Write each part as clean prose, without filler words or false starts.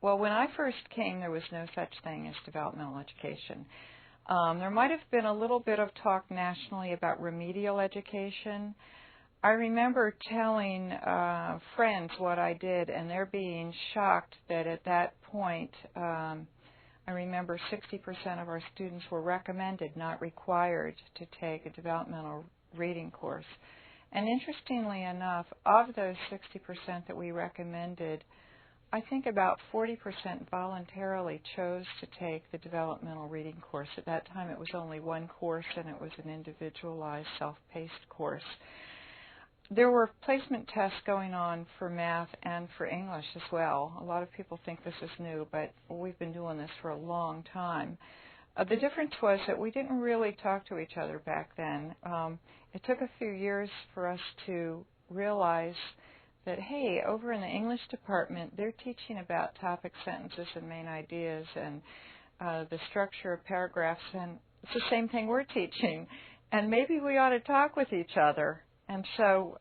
Well, when I first came, there was no such thing as developmental education. There might have been a little bit of talk nationally about remedial education. I remember telling friends what I did, and they're being shocked that at that point, I remember 60% of our students were recommended, not required, to take a developmental reading course. And interestingly enough, of those 60% that we recommended, I think about 40% voluntarily chose to take the developmental reading course. At that time, it was only one course, and it was an individualized, self-paced course. There were placement tests going on for math and for English as well. A lot of people think this is new, but we've been doing this for a long time. The difference was that we didn't really talk to each other back then. It took a few years for us to realize that, hey, over in the English department, they're teaching about topic sentences and main ideas and the structure of paragraphs, and it's the same thing we're teaching. And maybe we ought to talk with each other. And so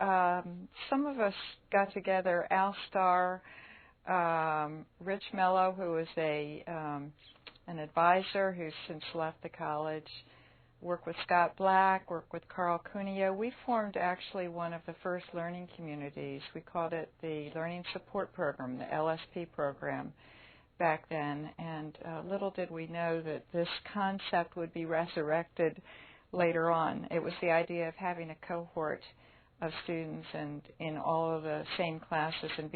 some of us got together, Al Starr, Rich Mello, who was an advisor who's since left the college, worked with Scott Black, worked with Carl Cuneo. We formed actually one of the first learning communities. We called it the Learning Support Program, the LSP program back then. And little did we know that this concept would be resurrected later on. It was the idea of having a cohort of students and in all of the same classes. And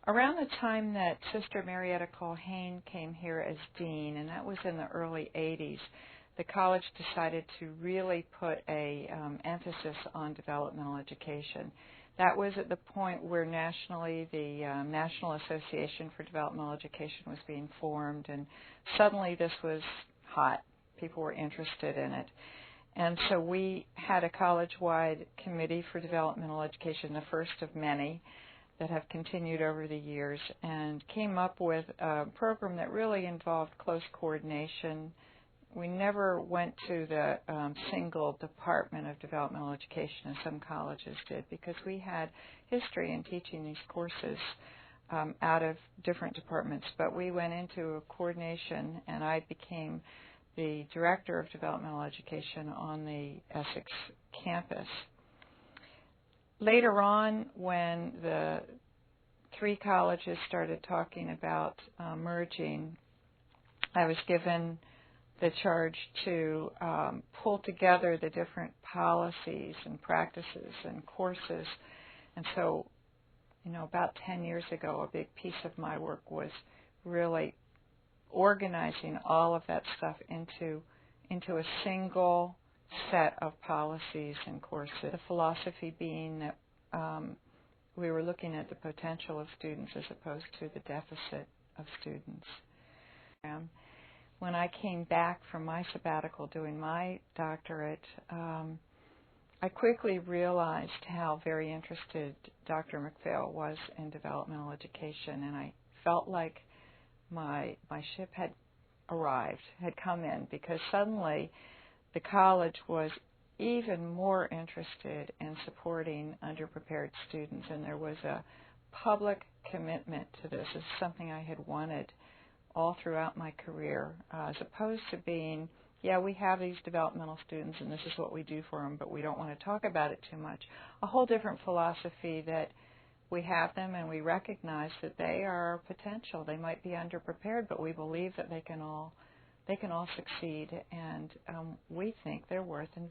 around the time that Sister Marietta Culhane came here as dean, and that was in the early 80s, the college decided to really put a emphasis on developmental education. That was at the point where nationally the National Association for Developmental Education was being formed, and suddenly this was hot. People were interested in it. And so we had a college-wide committee for developmental education, the first of many that have continued over the years, and came up with a program that really involved close coordination. We never went to the single department of developmental education as some colleges did, because we had history in teaching these courses out of different departments. But we went into a coordination, and I became the director of developmental education on the Essex campus. Later on, when the three colleges started talking about merging, I was given the charge to pull together the different policies and practices and courses. And so, about 10 years ago, a big piece of my work was really organizing all of that stuff into a single set of policies and courses. The philosophy being that we were looking at the potential of students as opposed to the deficit of students. When I came back from my sabbatical doing my doctorate, I quickly realized how very interested Dr. McPhail was in developmental education, and I felt like my ship had arrived, had come in, because suddenly the college was even more interested in supporting underprepared students, and there was a public commitment to this. This is something I had wanted all throughout my career, as opposed to being, yeah, we have these developmental students and this is what we do for them, but we don't want to talk about it too much. A whole different philosophy that we have them and we recognize that they are potential. They might be underprepared, but we believe that they can all succeed, and we think they're worth investing.